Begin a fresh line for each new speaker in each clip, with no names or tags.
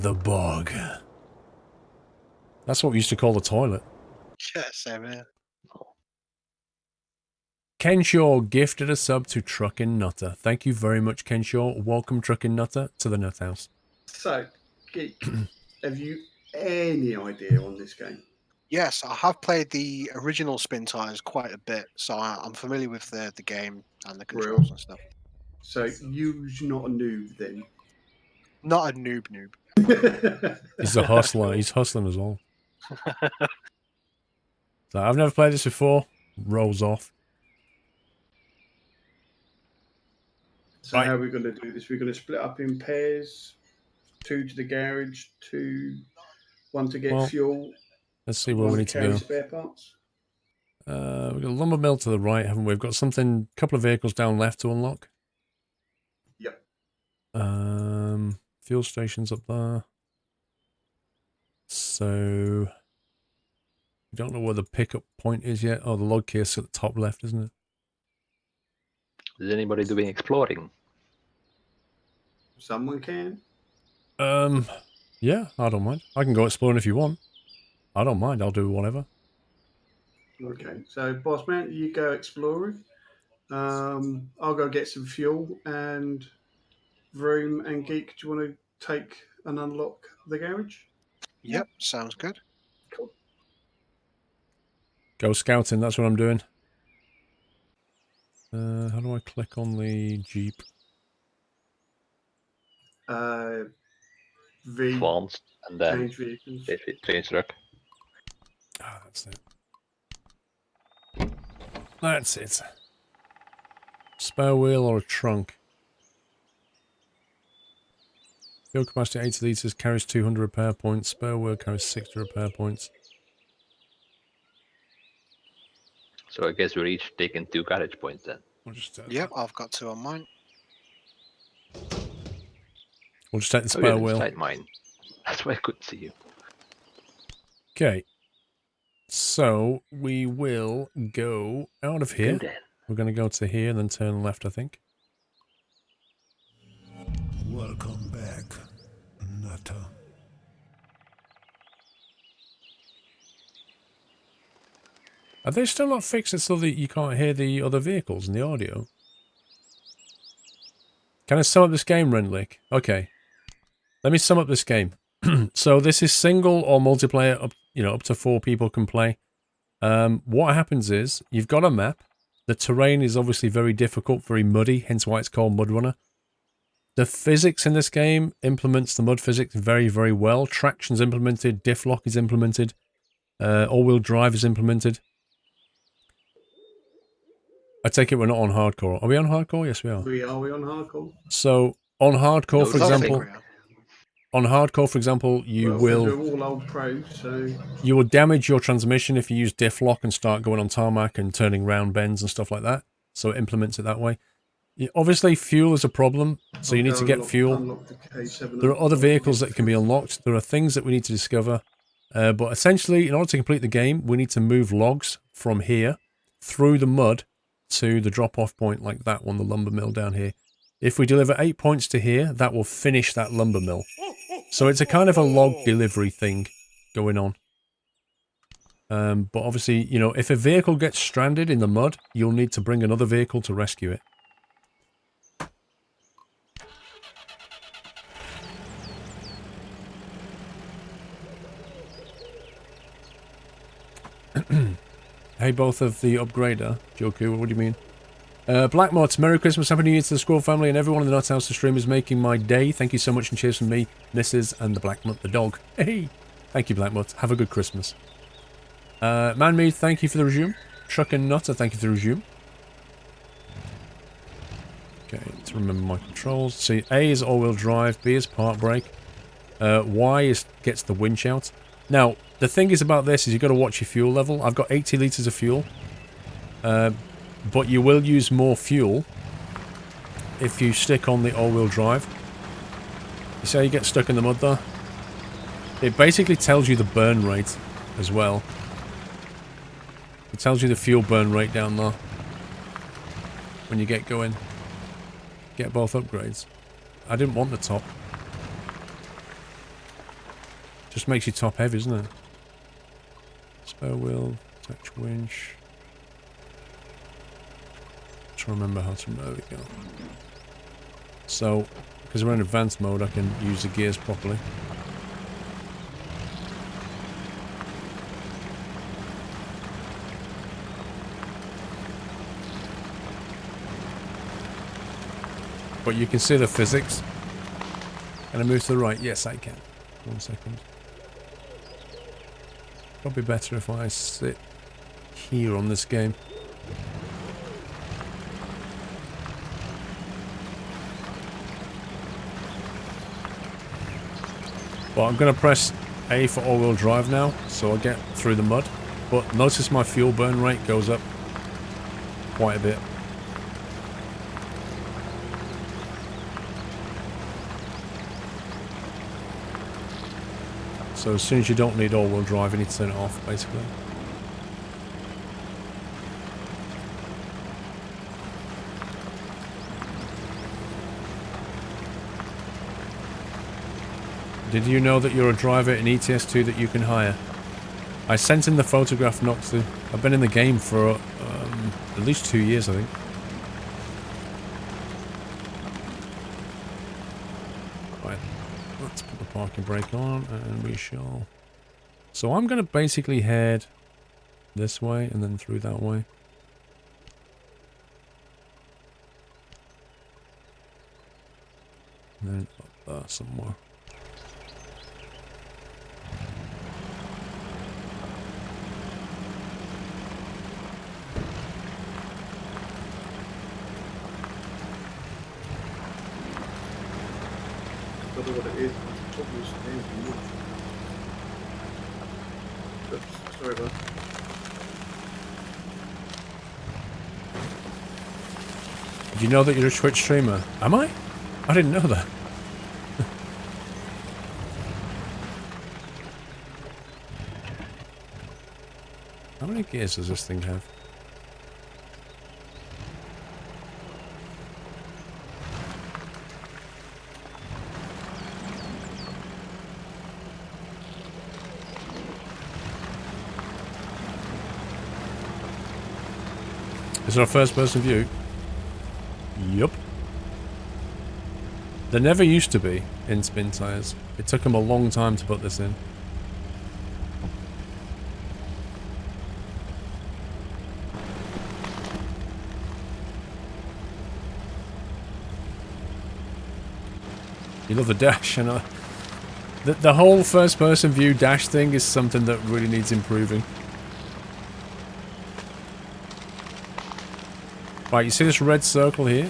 The bog. That's what we used to call the toilet.
Yeah, same here.
Kenshaw gifted a sub to Truckin' Nutter. Thank you very much, Kenshaw. Welcome, Truckin' Nutter, to the Nut House.
So, Geek, have you any idea on this game?
Yes, I have played the original Spintires quite a bit, so I'm familiar with the game and the controls and stuff.
So, you're not a noob then?
Not a noob.
He's a hustler. He's hustling us all. So I've never played this before. Rolls off.
So how are we going to do this? We're going to split up in pairs. 2 to the garage, 1 to get fuel.
Let's see where we need to
carry
go.
Spare parts.
We've got a lumber mill to the right, haven't we? We've got something, a couple of vehicles down left to unlock.
Yep.
Fuel stations up there. So we don't know where the pickup point is yet. Oh, the log case at the top left, isn't it?
Is anybody doing exploring?
Someone can.
Yeah, I don't mind. I can go exploring if you want. I don't mind. I'll do whatever.
Okay, so boss man, you go exploring. I'll go get some fuel, and Vroom and Geek, do you want to take and unlock the garage?
Yep, sounds good.
Cool.
Go scouting, that's what I'm doing. How do I click on the Jeep?
V.
Advanced, and then
Change vehicles.
change truck.
Ah, that's it. That's it. Spare wheel or a trunk? Fuel capacity 80 litres, carries 200 repair points. Spare wheel carries 60 repair points.
So I guess we're each taking 2 garage points then.
We'll just,
Yep, I've got 2 on mine.
We'll just take the
Oh,
spare
you're
wheel.
inside mine. That's why I couldn't see you.
Okay. So we will go out of here.
Go then.
We're going to go to here and then turn left, I think.
Welcome back, Nutter.
Are they still not fixed it so that you can't hear the other vehicles in the audio? Can I sum up this game, Renlick? Okay. Let me sum up this game. So this is single or multiplayer, up to 4 people can play. What happens is, you've got a map. The terrain is obviously very difficult, very muddy, hence why it's called Mudrunner. The physics in this game implements the mud physics very, very well. Traction's implemented, diff lock is implemented, all-wheel drive is implemented. I take it we're not on hardcore. Are we on hardcore? Yes, we are.
We on hardcore?
So, on hardcore, for example... On hardcore, for example, you will...
We're all old pros, so...
You will damage your transmission if you use diff lock and start going on tarmac and turning round bends and stuff like that. So it implements it that way. Obviously, fuel is a problem, so you need to get fuel. There are other vehicles that can be unlocked. There are things that we need to discover. But essentially, in order to complete the game, we need to move logs from here through the mud to the drop-off point like that one, the lumber mill down here. If we deliver 8 points to here, that will finish that lumber mill. So it's a kind of a log delivery thing going on. But obviously, if a vehicle gets stranded in the mud, you'll need to bring another vehicle to rescue it. Hey, both of the upgrader, Joku, what do you mean? Blackmots, Merry Christmas, Happy New Year to the Squirrel family and everyone in the Nut House. The stream is making my day. Thank you so much and cheers from me, Mrs. and the Blackmut the dog. Hey! Thank you, Blackmut. Have a good Christmas. Manmead, thank you for the resume. Truck and Nutter, thank you for the resume. Okay, let's remember my controls. See, A is all-wheel drive, B is park brake, Y gets the winch out. Now, the thing is about this is you've got to watch your fuel level. I've got 80 litres of fuel. But you will use more fuel if you stick on the all-wheel drive. You see how you get stuck in the mud there? It basically tells you the burn rate as well. It tells you the fuel burn rate down there when you get going. Get both upgrades. I didn't want the top. Just makes you top heavy, doesn't it? Spare wheel, touch winch. Trying to remember how to. There we go. So, because we're in advanced mode, I can use the gears properly. But you can see the physics. Can I move to the right? Yes, I can. 1 second. Probably better if I sit here on this game. Well, I'm going to press A for all-wheel drive now, so I get through the mud. But notice my fuel burn rate goes up quite a bit. So as soon as you don't need all-wheel drive, you need to turn it off, basically. Did you know that you're a driver in ETS2 that you can hire? I sent in the photograph not to. I've been in the game for at least 2 years, I think. Right, let's put the parking brake on and we shall... So I'm going to basically head this way and then through that way. And then up there somewhere.
I don't know what it is. It's probably standing. Oops, sorry about that.
Did you know that you're a Twitch streamer? Am I? I didn't know that. How many gears does this thing have? Is it a first person view? Yup. There never used to be in Spintires. It took them a long time to put this in. You love the dash, and the whole first person view dash thing is something that really needs improving. Right, you see this red circle here?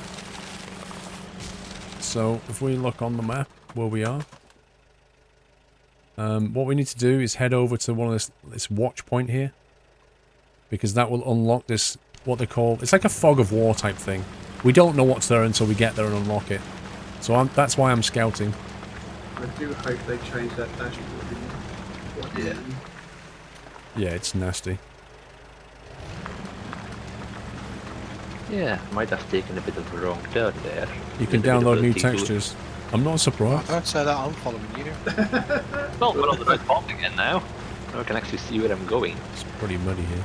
So, if we look on the map where we are, what we need to do is head over to one of this watch point here, because that will unlock this, what they call, it's like a fog of war type thing. We don't know what's there until we get there and unlock it. So that's why I'm scouting.
I do hope they change that dashboard.
Yeah.
Yeah, it's nasty.
Yeah, might have taken a bit of a wrong turn there.
You can download new textures. I'm not surprised.
Don't say that, I'm following you.
Well, we're on the right path again now. Now I can actually see where I'm going.
It's pretty muddy here.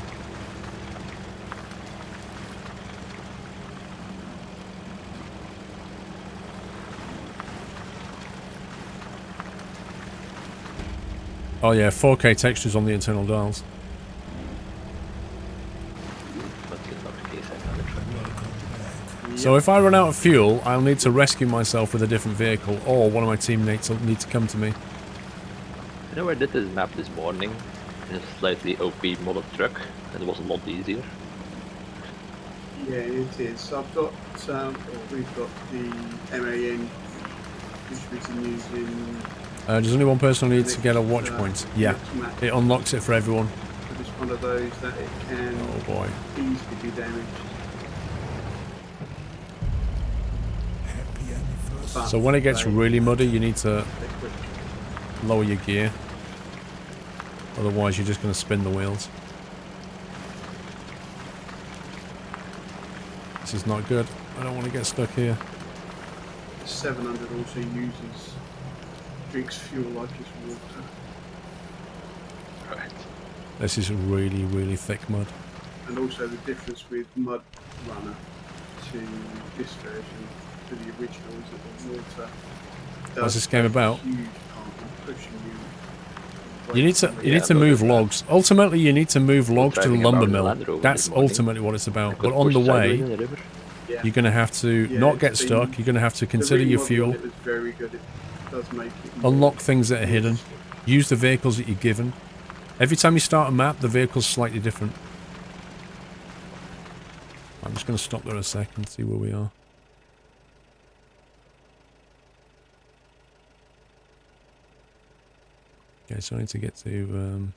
Oh yeah, 4K textures on the internal dials.
But in that case, I found a truck.
So if I run out of fuel, I'll need to rescue myself with a different vehicle, or one of my teammates will need to come to me.
You know, I did this map this morning in a slightly OP modded truck, and it was a lot easier.
Yeah, it is. I've got, or we've got the MAN, which we can use in...
There's only one person who needs to get a watch point. Yeah,
next map.
it unlocks it for everyone.
It's one of those that it can
Oh boy.
easily be damaged.
Happy anniversary.
So when it gets really muddy, you need to
They're quick.
lower your gear. Otherwise, you're just going to spin the wheels. This is not good. I don't want to get stuck here.
700 also drinks fuel like it's water.
Right.
This is really, really thick mud.
And also the difference with Mudrunner to this version, to the original, is that the water
What's
does
this game
take a
about?
huge part in pushing you.
You need to
Yeah,
move
noticed that.
logs. Ultimately, you need to move logs to the
driving
lumber
around in the
mill.
Land Rover
That's
this morning.
ultimately what it's
I
about.
could
But on
push
the
sideways
way,
in the river.
Yeah.
you're going to have to
Yeah,
not get
it's been-
stuck. You're going to have to
The
consider your
remodel
fuel,
on it was very good. It does make it more
unlock things that are hidden,
realistic.
use the vehicles that you're given. Every time you start a map, the vehicle's slightly different. I'm just going to stop there a second, see where we are. Okay, so I need to get to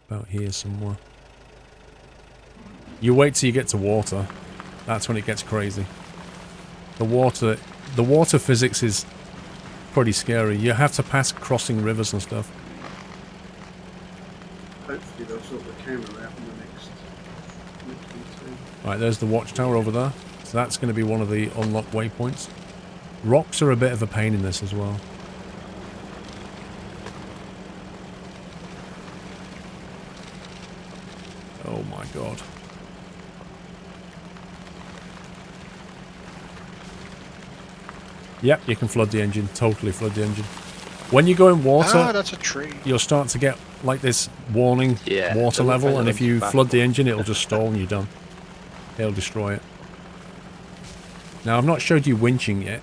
about here somewhere. You wait till you get to water. That's when it gets crazy. The water physics is pretty scary. You have to pass crossing rivers and stuff.
Hopefully they'll sort the camera out in the next one too.
Right, there's the watchtower over there. So that's going to be one of the unlocked waypoints. Rocks are a bit of a pain in this as well. Oh my god. Yep, you can flood the engine. Totally flood the engine. When you go in water,
Ah, that's a tree.
you'll start to get like this warning
Yeah,
water
doesn't
level,
kind
and
of
if you
back
flood the
up.
engine, it'll just stall and you're done. It'll destroy it. Now, I've not showed you winching yet.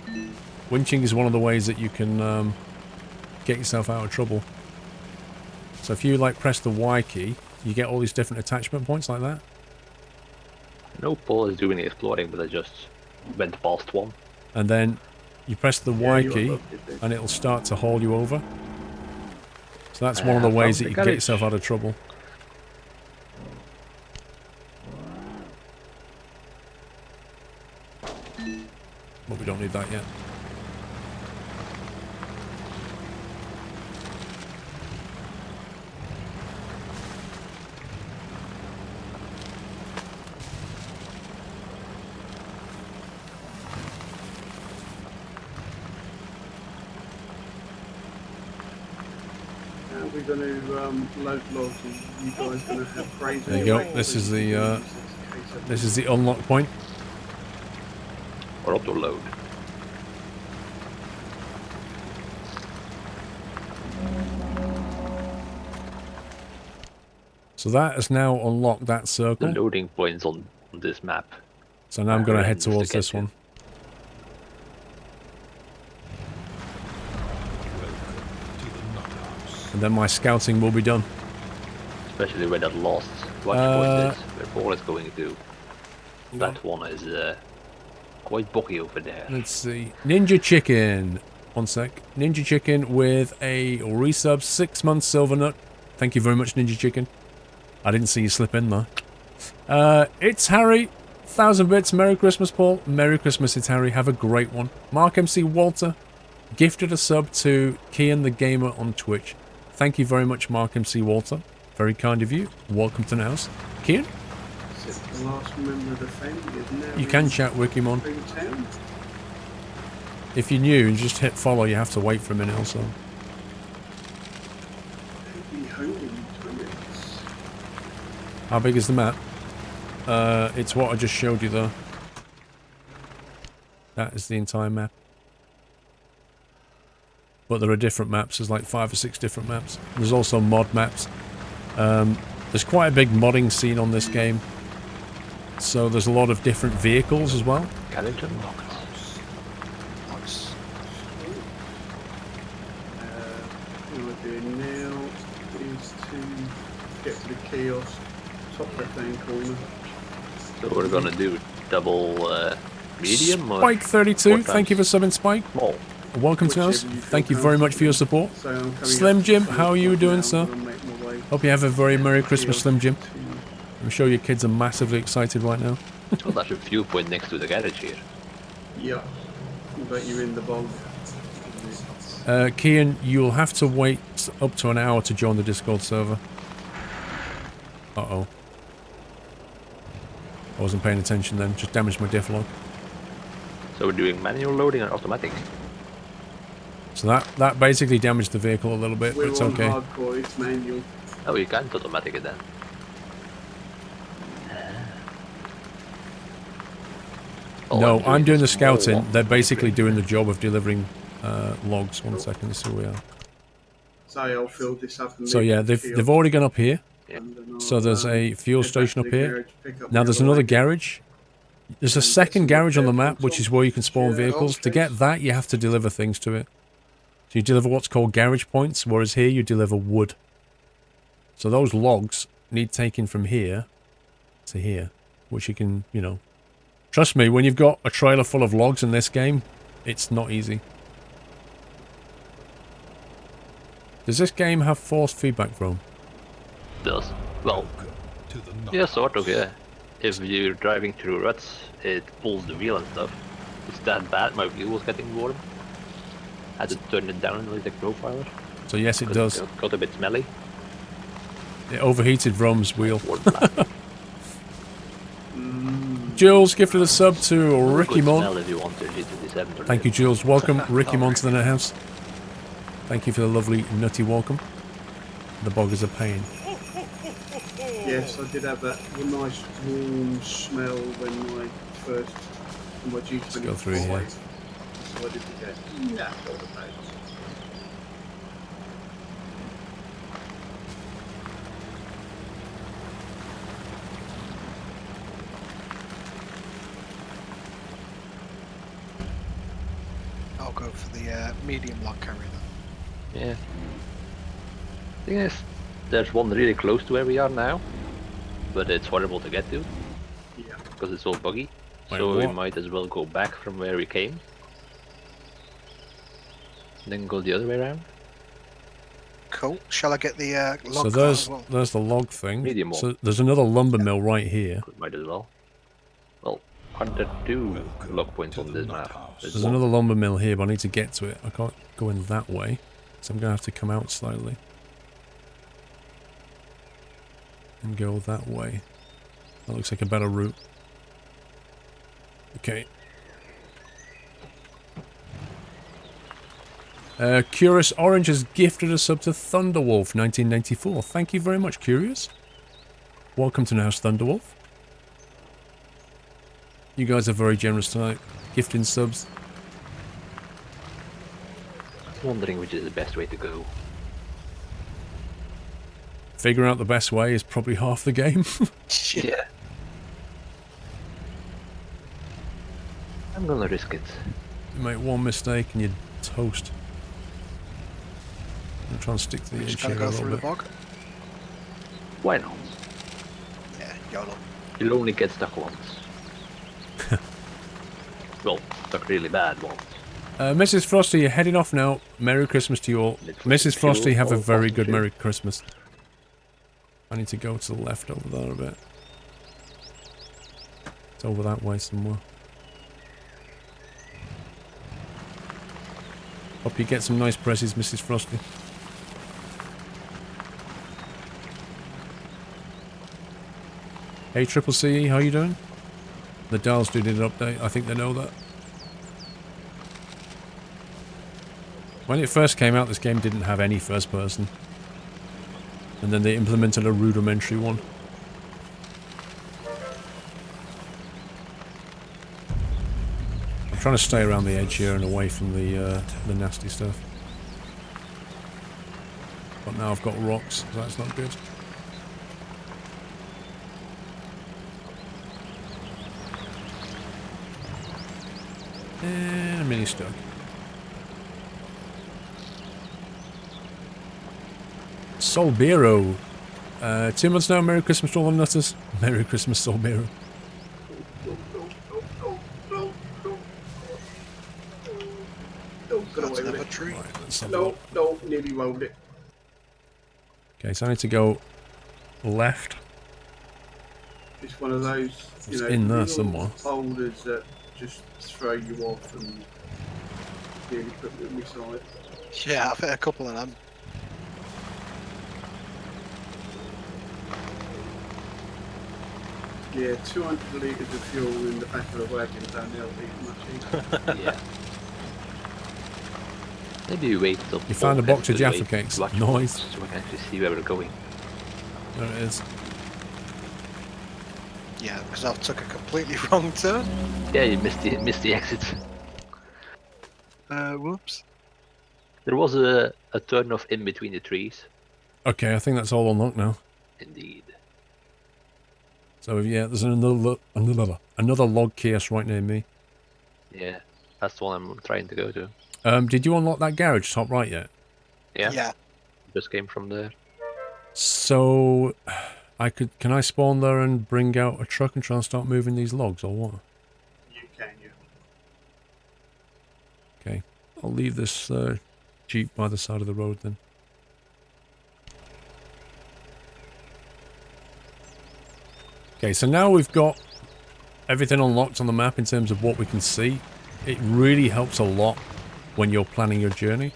Winching is one of the ways that you can get yourself out of trouble. So if you like press the Y key, you get all these different attachment points like that.
No Paul is doing the exploring, but I just went past one.
And then you press the
Yeah,
Y
you
key,
unlocked it then.
and it'll start to haul you over. So that's one of the
found
ways
the
that you can get
garage.
yourself out of trouble. But we don't need that yet.
How are we going to load logs? Are you guys going to have crazy?
There you go. This is the this is the unlock point.
Or auto load.
So that has now unlocked that
The
circle.
loading points on this map.
So now I'm going to head
horrendous to
towards
get
this
to.
one.
To the nut house.
And then my scouting will be done.
Especially where that last watch point is, where Paul is going to. That one is quite boggy over there.
Let's see. Ninja Chicken. One sec. Ninja Chicken with a resub 6 months silver nut. Thank you very much, Ninja Chicken. I didn't see you slip in there. It's Harry. 1,000 bits. Merry Christmas, Paul. Merry Christmas, it's Harry. Have a great one. Mark MC Walter gifted a sub to Kian the Gamer on Twitch. Thank you very much, Mark MC Walter. Very kind of you. Welcome to the house. Kian,
Is it the last member of the family is now
you can
in
chat Wikimon.
Boomtown?
If you're new and just hit follow, you have to wait for a minute or so.
Be home in 2 minutes.
How big is the map? It's what I just showed you there. That is the entire map. But there are different maps. There's like 5 or 6 different maps. There's also mod maps. There's quite a big modding scene on this game. So there's a lot of different vehicles as well.
Carriage unlocked.
Nice.
What we're doing now is to get to the kiosk, top left-hand corner.
So we're gonna do double medium or
Spike 32,
four
thank you for subbing, Spike.
small?
Welcome to us.
Whichever you feel
Thank you very much for your support.
So I'm coming
Slim
up to
Jim,
the
how are you
front
doing,
now,
sir?
I'm gonna make my way
Hope you have a very Merry Christmas,
kiosk
Slim Jim.
to-
I'm sure your kids are massively excited right now.
Well, there's a viewpoint next to the garage here.
Yeah, but you're in the bog.
Kian, you'll have to wait up to an hour to join the Discord server. Uh-oh. I wasn't paying attention then, just damaged my diff log.
So we're doing manual loading and automatic.
So that basically damaged the vehicle a little bit, but
We're
it's
on
okay.
hardcore, it's manual.
Oh, you can't automatic it then. Well,
No, I'm doing the
small
scouting.
one.
They're basically doing the job of delivering logs. 1 second, let's see where we are.
So I'll fill this up and
So
leave
yeah,
it
they've already gone up here.
and then
So
I'll,
there's a fuel
head back
station
to
up
the
here.
garage, pick up
Now
my
there's
other
another
wagon,
garage. There's a
and get
second
some
garage on the
repair
map,
points
which
on.
is where you can spawn
Yeah,
vehicles. To
okay.
get that, you have to deliver things to it. So you deliver what's called garage points, whereas here you deliver wood. So those logs need taking from here to here, which you can, you know. Trust me, when you've got a trailer full of logs in this game, it's not easy. Does this game have forced feedback from?
Does. Well,
Welcome to the nut
yeah, sort of,
house.
yeah. If you're driving through ruts, it pulls the wheel and stuff. It's that bad, my wheel was getting warm. Had to turn it down with the profiler.
So yes, it
'cause
does.
It got a bit smelly.
It overheated Vrom's wheel.
Warm plastic.
Jules gifted a sub to Ricky
Good
Mon.
smell if you want to GT7.
Thank you, Jules. Welcome, Ricky Mon, to the net house. Thank you for the lovely nutty welcome. The bog is a pain.
Yes, I did have that nice warm smell when my first my G25
go through here.
decided to go. Nah, all the place.
I'll go for the medium log carrier then.
Yeah. Thing is, there's one really close to where we are now, but it's horrible to get to
Yeah.
because it's all buggy.
Wait,
So we
what?
might as well go back from where we came, then go the other way around.
Cool. Shall I get the log
So
cart
there's
as well?
there's the log thing.
Medium one.
So there's another lumber mill right here.
Might as well. Well, aren't there two
Welcome
lock points
to
on
the
this
nut
map?
house.
There's
There's
one.
another lumber mill here, but I need to get to it. I can't go in that way, so I'm gonna have to come out slightly and go that way. That looks like a better route. Okay. Curious Orange has gifted a sub to Thunderwolf 1994. Thank you very much, Curious. Welcome to Now's Thunderwolf. You guys are very generous tonight, gifting subs.
Wondering which is the best way to go.
Figuring out the best way is probably half the game.
Yeah. I'm gonna risk it.
You make one mistake and you're toast. I'm trying to stick to the
Just
edge
gotta
here a
go
little
through the
bit.
bog.
Why not?
Yeah, YOLO.
You'll only get stuck once. Well, stuck really bad once.
Mrs. Frosty, you're heading off now. Merry Christmas to you all.
Literally
Mrs. Frosty,
fuel
have a
or
very
fossil
good
fuel.
Merry Christmas. I need to go to the left over there a bit. It's over that way somewhere. Hope you get some nice presses, Mrs. Frosty. Hey, Triple C, how you doing? The Dials do need an update. I think they know that. When it first came out, this game didn't have any first person. And then they implemented a rudimentary one. I'm trying to stay around the edge here and away from the nasty stuff. But now I've got rocks, so that's not good. And a mini stuck. Solbero. 2 months now, Merry Christmas to all the nutters. Merry Christmas, Solbero.
Don't get
That's
away with
never
it.
true.
Right, let's have a
No,
look.
no, nearly rolled it.
Okay, so I need to go left.
It's one of those,
It's in there
little
somewhere.
boulders that just throw you off and nearly put me on my side.
Yeah, I've hit a couple of them.
Yeah, 200 litres of fuel in the back of the wagon don't help it much either.
Yeah. Maybe we wait till
You found a
fall
box of
gets to the
Jaffa
way
cakes.
much
Nice.
so we can actually see where we're going.
There it is.
Yeah, because I've took a completely wrong turn.
Yeah, you missed the exit.
Whoops.
There was a turn off in between the trees.
Okay, I think that's all unlocked now.
Indeed.
So yeah, there's another log case right near me.
Yeah, that's the one I'm trying to go to.
Did you unlock that garage top right yet?
Yeah. Just came from there.
So can I spawn there and bring out a truck and try and start moving these logs or what?
You can, yeah.
Okay, I'll leave this Jeep by the side of the road then. Okay, so now we've got everything unlocked on the map in terms of what we can see. It really helps a lot when you're planning your journey.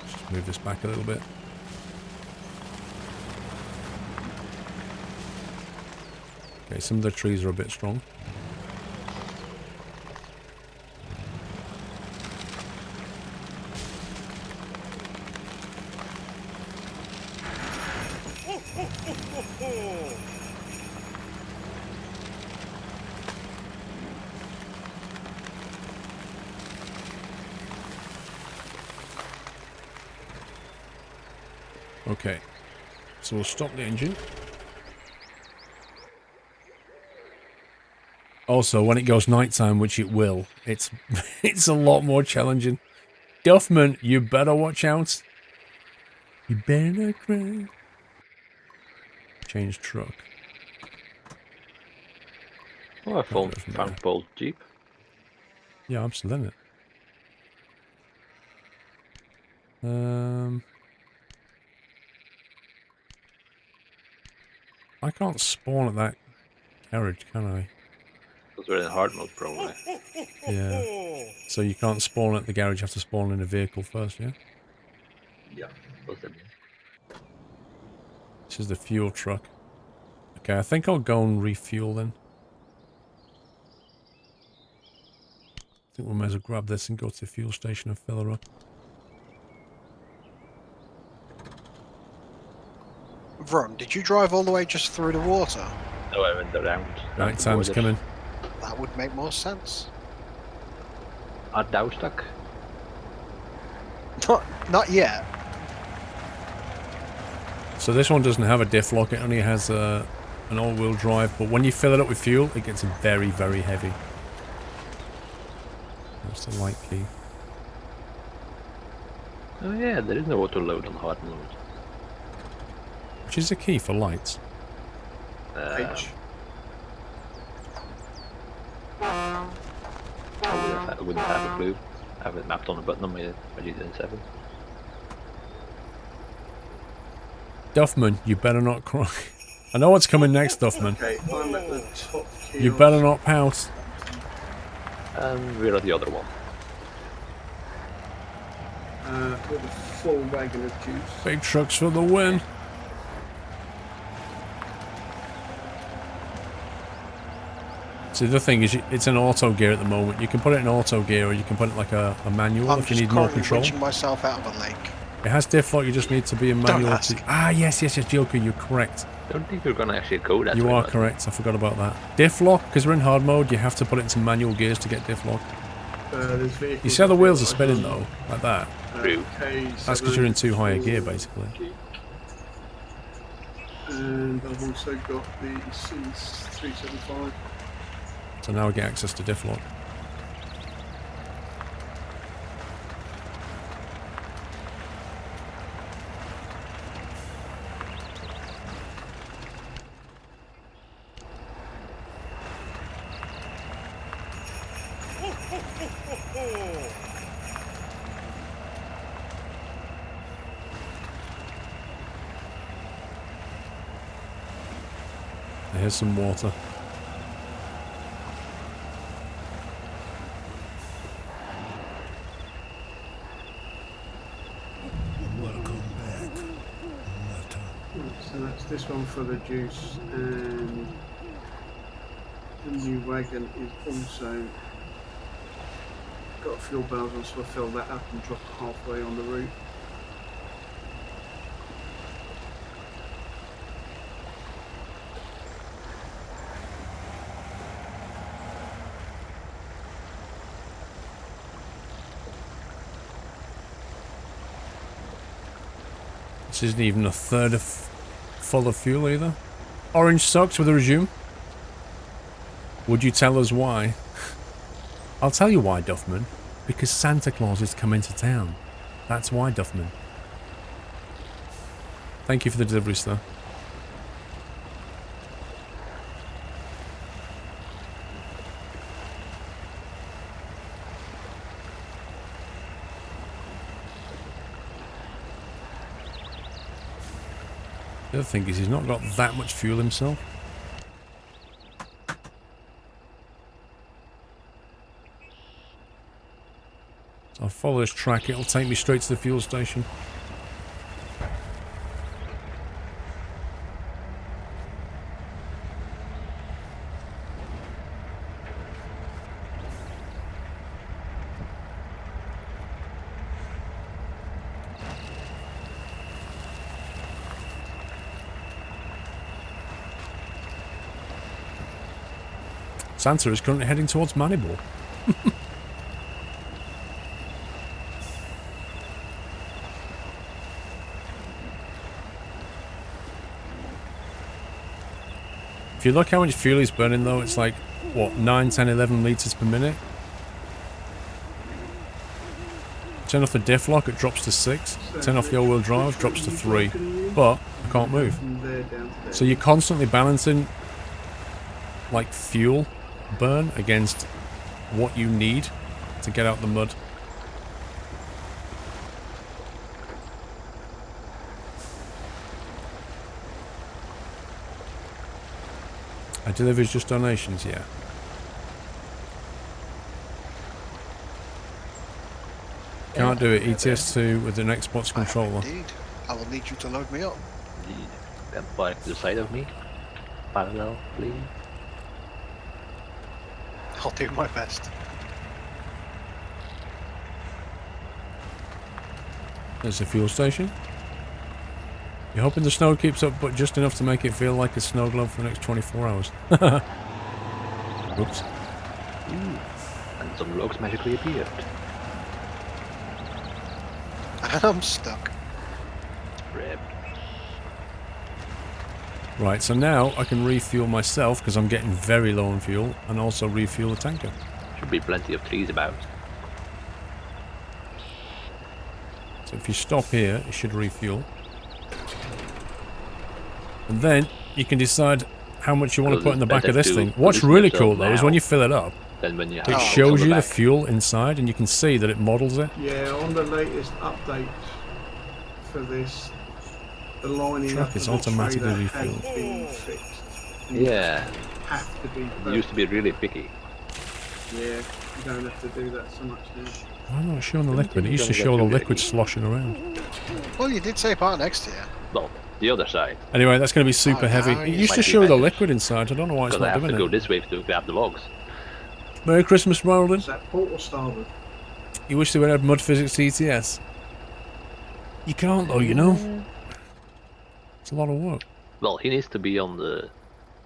Just move this back a little bit. Okay, some of the trees are a bit strong. Okay, so we'll stop the engine. Also, when it goes nighttime, which it will, it's it's a lot more challenging. Duffman, you better watch out. You better not cry. Change truck.
Oh, I found Paul's Jeep.
Yeah, I'm still in it. I can't spawn at that garage, can I?
Because we're in hard mode, probably.
Yeah. So you can't spawn at the garage, you have to spawn in a vehicle first, yeah?
Yeah.
What's that mean?
This is the fuel truck. Okay, I think I'll go and refuel then. I think we might as well grab this and go to the fuel station and fill her up.
Vron, did you drive all the way just through the water?
No, I went around.
Night time's coming.
That would make more sense.
Are thou stuck?
Not yet.
So this one doesn't have a diff lock, it only has an all-wheel drive, but when you fill it up with fuel, it gets very, very heavy. That's the light key.
Oh yeah, there is no auto load on hard mode.
Which is the key for lights.
H.
I wouldn't have a clue. I have it mapped on a button on my GT7.
Duffman, you better not cry. I know what's coming next, Duffman.
Okay, I'm at the top key.
You better not pout.
And we're at the other one.
With a full wagon of juice.
Big trucks for the win. See, the thing is, it's an auto gear at the moment. You can put it in auto gear, or you can put it like a manual if you need more control.
I'm just myself out of a lake.
It has diff lock, you just need to be in manual. Yes, Joker, you're correct.
I don't think we're gonna actually go that way.
You are correct, I forgot about that. Diff lock, because we're in hard mode, you have to put it into manual gears to get diff lock. You see how the wheels are spinning though? Like that?
Okay,
That's because you're in too high a gear, basically.
And I've also got the C375.
So now we get access to diff lock. Here's some water.
Welcome back, Nutter.
So that's this one for the juice, and the new wagon is also got a fuel bowser, so I fill that up and drop it halfway on the route.
This isn't even a third of full of fuel either. Orange sucks with a resume. Would you tell us why? I'll tell you why, Duffman. Because Santa Claus is coming to town. That's why, Duffman. Thank you for the delivery, sir. The other thing is he's not got that much fuel himself. So I'll follow this track, it'll take me straight to the fuel station. Santa is currently heading towards Moneyball. If you look how much fuel he's burning though, it's like, what, 9, 10, 11 litres per minute? Turn off the diff lock, it drops to 6. Turn off the all-wheel drive, drops to 3. But I can't move. So you're constantly balancing like fuel burn against what you need to get out the mud. I delivers just donations, yeah. Can't do it. ETS2 with an Xbox controller.
Indeed. I will need you to load me up.
Indeed. Then bike to the side of me. Parallel, please.
I'll do my best.
There's the fuel station. You're hoping the snow keeps up, but just enough to make it feel like a snow globe for the next 24 hours. Oops.
Ooh. And some logs magically appeared.
And I'm stuck.
Rip.
Right, so now I can refuel myself because I'm getting very low on fuel, and also refuel the tanker.
Should be plenty of trees about.
So if you stop here, it should refuel. And then you can decide how much you want to put in the back of this thing. What's really cool though is when you fill it up,
then when you
it shows you the fuel inside and you can see that it models it.
Yeah, on the latest update for this, the lining
Truck
up
is
of the
automatically
trailer
refueled.
has been fixed.
Yeah.
Have to be.
It used to be really picky.
Yeah, you don't have to do that so much now.
I'm not showing the liquid. It used to show the liquid sloshing around.
Well, you did say part next year.
Well, the other side.
Anyway, that's going to be super heavy. It used to show the liquid inside. I don't know why it's
Because I
not
have to
doing
go
it.
this way to grab the logs.
Merry Christmas, Marlon.
Is that port or starboard?
You wish they would have mud physics ETS. You can't though, you know. It's a lot of work.
Well, he needs to be on the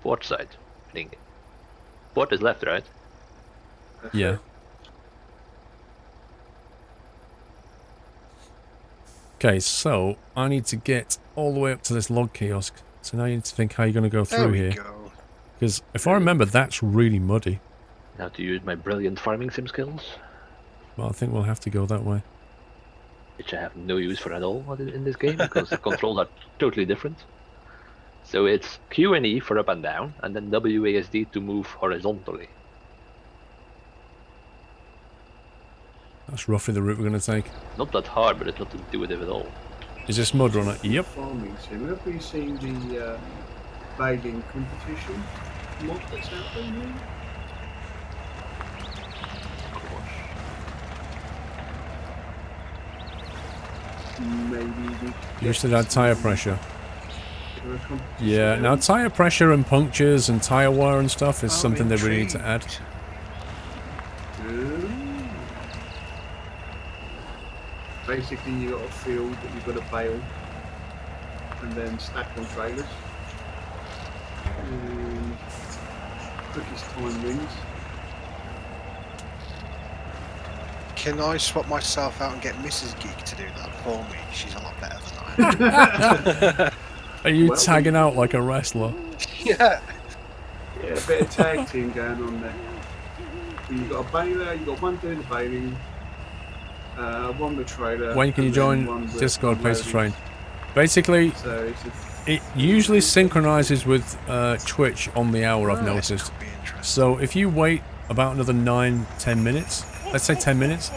port side, I think. Port is left, right?
Yeah. Okay, so I need to get all the way up to this log kiosk. So now you need to think how you're going to go
There
through
we
here.
go.
Because if I remember, that's really muddy.
Now to use my brilliant farming sim skills,
Well, I think we'll have to go that way.
which I have no use for at all in this game because the controls are totally different. So it's Q and E for up and down, and then WASD to move horizontally.
That's roughly the route we're going to take.
Not that hard, but it's not intuitive at all.
Is this Mudrunner? Yep.
Farming sim. Have you seen the bagging competition mod that's out there now? Maybe we
You used to add tyre pressure.
do a competition.
Yeah, now tyre pressure and punctures and tyre wear and stuff is
Oh,
something they really need to add.
Ooh. Basically, you got a field that you've got to bale and then stack on trailers. And quickest time wins.
Can I swap myself out and get Mrs. Geek to do that for me? She's a lot better than I am.
Are you
Well,
tagging out like a wrestler?
Yeah.
Yeah, a bit of tag team going on there. So you've got a baler, you've got one doing the baling, one with trailer.
When can you
and then
join
one with
Discord Place to
unloading.
Train? Basically,
So it's
it usually synchronizes with Twitch on the hour, I've
This
noticed.
could be interesting.
So if you wait about another 9-10 minutes, let's say 10 minutes,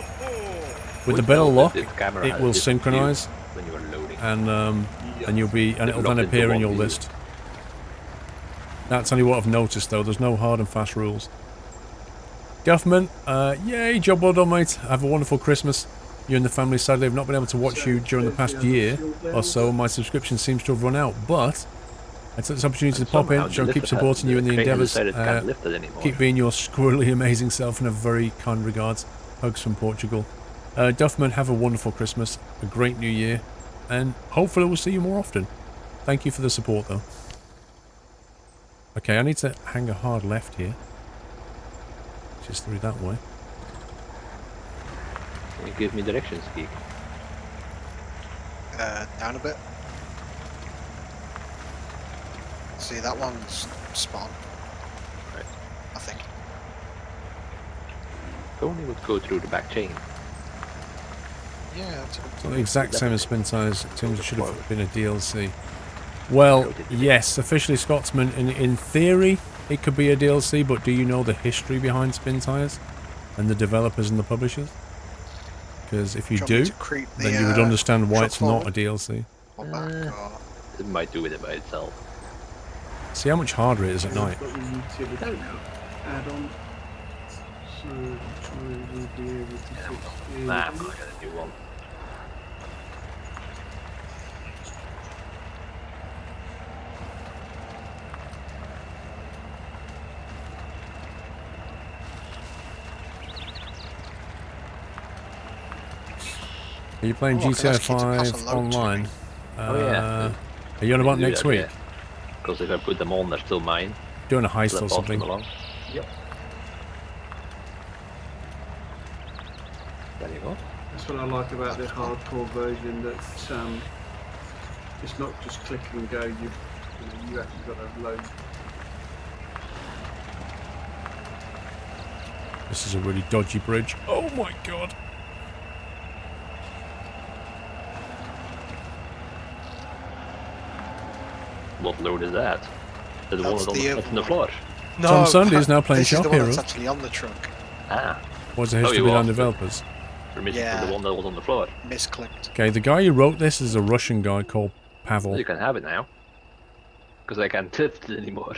with a bit of luck, it will synchronize,
when you are loading.
and you'll be, and it'll then
locked into
appear in
one
your
view.
list. That's only what I've noticed though. There's no hard and fast rules. Government, yay, job well done, mate. Have a wonderful Christmas. You and the family. Sadly, I've not been able to watch you during the past year or so. My subscription seems to have run out, but I took this opportunity to pop in, so I'll keep supporting you in the endeavours. Keep being your squirrely, amazing self, and have very kind regards. Hugs from Portugal. Duffman, have a wonderful Christmas, a great New Year, and hopefully we'll see you more often. Thank you for the support, though. Okay, I need to hang a hard left here. Just through that way.
Can you give me directions, Geek?
Down a bit. See, that one's spot on.
Right.
I think.
Only would go through the back chain.
Yeah, that's a
It's not the exact same as Spintires. It seems it should have been a DLC. Well, yes, officially Scotsman. In theory, it could be a DLC, but do you know the history behind Spintires and the developers and the publishers? Because if you do, then you would understand why it's not a DLC.
Or back, or...
It might do it by itself.
See how much harder it is at night.
got the utility add-on. So we'll be able to fix
Nah, I'm not gonna do one.
Are you playing
Oh, I can
GTA
actually keep the
5
castle low
online?
Oh, yeah.
Are you on about next week?
Because if I put them on, they're still mine.
Doing a heist
So I
or
pass them
something?
along. Yep. There you go.
That's what I like about the hardcore version. That it's not just click and go. You actually got to load.
This is a really dodgy bridge. Oh my god.
What load is that? The one
That's
that's
the
on the floor.
No,
Tom Sunday is now playing
this is
Shop
the one
Heroes.
that's actually on the truck.
Ah,
What's the
Oh,
history
you
behind
lost it.
developers?
we're missing
Yeah.
the one that was on the floor.
Misclicked.
Okay, the guy who wrote this is a Russian guy called
Well,
Pavel.
you can have it now. Because I can't test it anymore.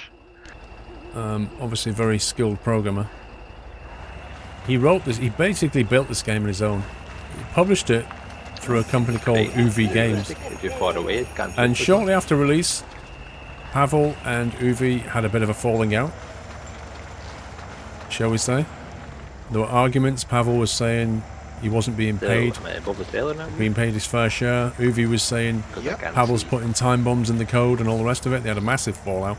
Obviously a very skilled programmer. He wrote this, he basically built this game on his own. He published it through a company called UV Games.
If you're far away, it can't.
And shortly after release, Pavel and Uvi had a bit of a falling out, shall we say. There were arguments. Pavel was saying he wasn't being paid,
Am I above the trailer now?
being paid his fair share. Uvi was saying
Because
Yep.
I can't
Pavel's
see.
putting time bombs in the code and all the rest of it. They had a massive fallout.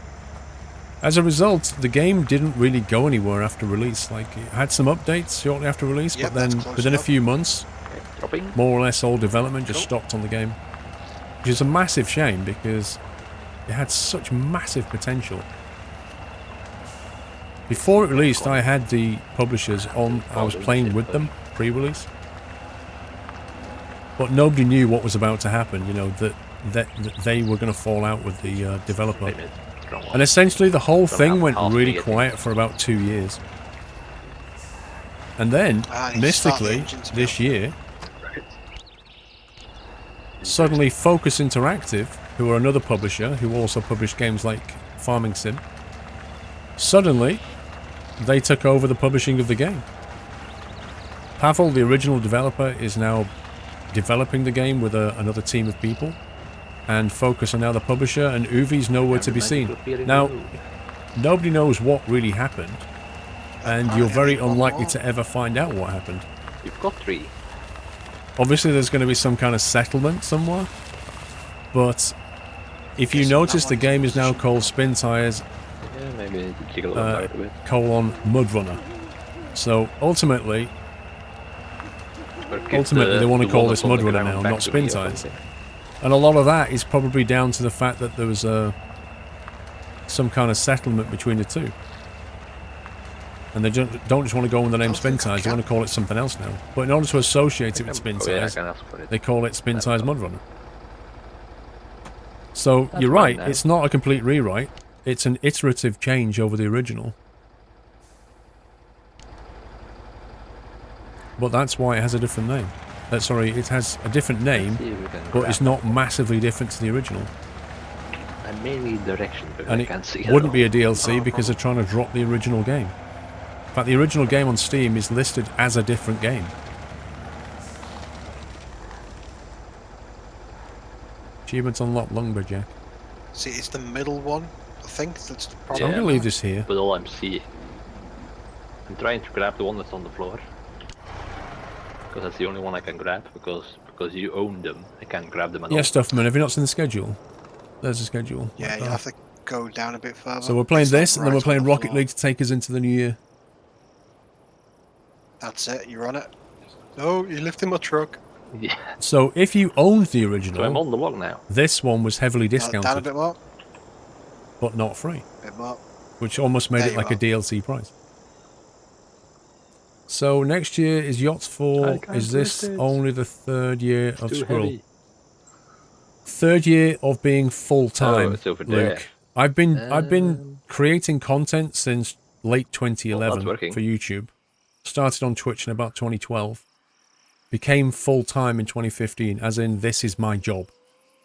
As a result, the game didn't really go anywhere after release. Like, it had some updates shortly after release,
Yep,
but then
that's close
within a
enough.
few months,
Okay, dropping.
more or less all development just
Cool.
stopped on the game. Which is a massive shame because it had such massive potential. Before it released, I had the publishers on, I was playing with them pre-release. But nobody knew what was about to happen, you know, that they were going to fall out with the developer.
Wait a minute. Strong one.
And essentially the whole
Somehow
thing went
half
really
me, I think.
quiet for about 2 years. And then,
I need to start the
mystically,
engine to
this
build.
year,
Right.
suddenly Focus Interactive, who are another publisher, who also publish games like Farming Sim, suddenly, they took over the publishing of the game. Pavel, the original developer, is now developing the game with another team of people. And Focus are now the publisher, and Uvi's nowhere to be seen. Now, nobody knows what really happened, and you're very unlikely to ever find out what happened.
You've got 3.
Obviously, there's going to be some kind of settlement somewhere. But if you
Guessing that
notice, the
one's
game is now
position.
called Spintires
Yeah, maybe I need to jiggle them out a bit.
Mudrunner. So ultimately,
Or give
they want to
the
call
one
this
that's on the
Mudrunner
ground
now,
back
not
to me or
Spintires.
something.
And a lot of that is probably down to the fact that there was some kind of settlement between the two. And they don't just want to go with the name
I think I
Spintires, they want to
can.
call it something else now. But in order to associate it with
Oh yeah, I
Spintires,
can ask for it.
they call it Spintires
That'll
Mudrunner. So
That's
you're
fine
right,
now.
it's not a complete rewrite. It's an iterative change over the original. But that's why it has a different name. Sorry, it has a different name,
Let's see if we can
but
grab
it's not
that one.
massively different to the original.
And mainly direction, because
And
I
it
can't see it
wouldn't
at
be a
all.
DLC because they're trying to drop the original game. In fact, the original game on Steam is listed as a different game. Achievements unlocked Lumberjack.
See, it's the middle one, I think, that's the
So
problem.
I'm
Yeah,
going to leave this here.
but all I'm seeing. I'm trying to grab the one that's on the floor. Because that's the only one I can grab, because you own them, I can't grab them at all.
Yeah, Stuffman, have you not seen the schedule? There's the schedule.
Yeah,
right
you
there.
have to go down a bit further.
So we're playing
It's, like,
this, and then
right
we're
on
playing
the
Rocket
floor.
League to take us into the new year.
That's it, you're on it. No, you're lifting my truck.
Yeah,
So if you owned the
so I'm
original,
on the log now.
this one was heavily
Down a
discounted,
bit more.
but not free,
Bit more.
which almost made
There
it
you
like a
are.
DLC price. So next year is Yachts
I
4.
can't
Is this
lift it.
only the third year
It's
of
too
Squirrel?
heavy.
Third year of being full
Oh,
time,
it's over
Luke.
there.
I've been creating content since late
Well,
2011
that's working.
for YouTube. Started on Twitch in about 2012. Became full time in 2015, as in this is my job.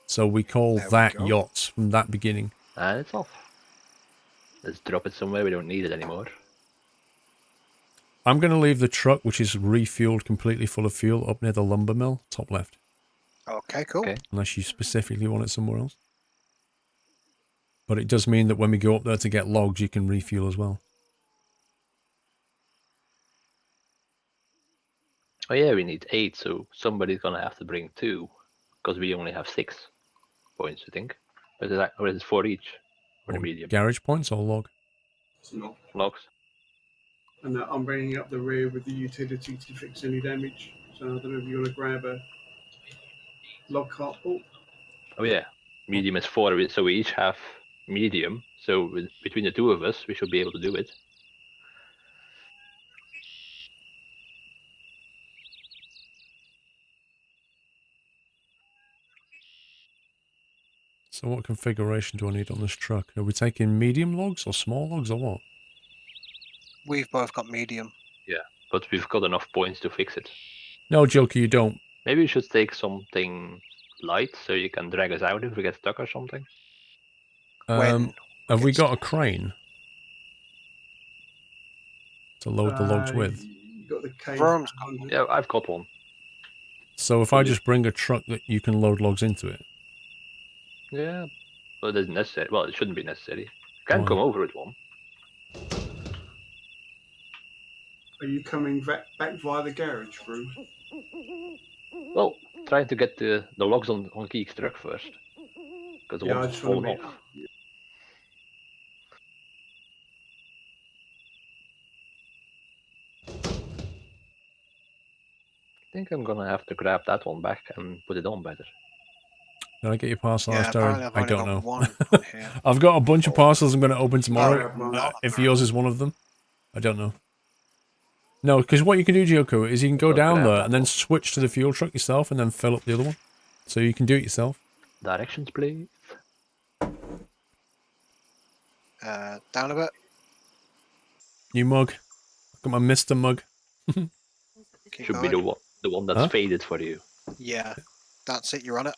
So we call
There we
that
go.
Yachts from that beginning.
And it's off. Let's drop it somewhere, we don't need it anymore.
I'm going to leave the truck, which is refueled completely full of fuel, up near the lumber mill, top left.
Okay, cool.
Okay.
Unless you specifically want it somewhere else. But it does mean that when we go up there to get logs, you can refuel as well.
Oh yeah, we need 8, so somebody's gonna have to bring 2. Because we only have 6 points, I think. Or is it 4 each? For the
Or
medium.
garage points or log?
It's not.
Logs.
And I'm bringing up the rear with the utility to fix any damage. So I don't know if you want to grab a log cartport.
Oh yeah. Medium is 4, so we each have medium. So between the two of us, we should be able to do it.
So what configuration do I need on this truck? Are we taking medium logs or small logs or what?
We've both got medium.
Yeah. But we've got enough points to fix it.
No, Joker, you don't.
Maybe we should take something light so you can drag us out if we get stuck or something.
When
Have we
get
got a crane to load the logs with?
You got the cave.
Worm's got
Yeah, I've got one.
So if I just bring a truck that you can load logs into it?
Yeah. But it isn't necessary. Well, it shouldn't be necessary. You can
Why?
come over with one.
Are you coming back via the garage, Bruce?
Well, trying to get the logs on Geek's truck first. Because the
Yeah, I
one's
just want
fallen
to be.
off. I think I'm gonna have to grab that one back and put it on better.
Did I get your parcel,
Yeah, apparently
Darren?
I've
I
only
don't
got
know.
one on here.
I've got a bunch of parcels I'm going to open tomorrow.
have mine.
If yours is one of them. I don't know. No, because what you can do, Joko, is you can go
I'll
down
grab
there
that
and then
one.
switch to the fuel truck yourself and then fill up the other one. So you can do it yourself.
Directions, please.
Down a bit.
New mug. I've got my Mr. mug.
Keep
Should
going.
be the one that's
Huh?
faded for you.
Yeah, that's it. You're on it.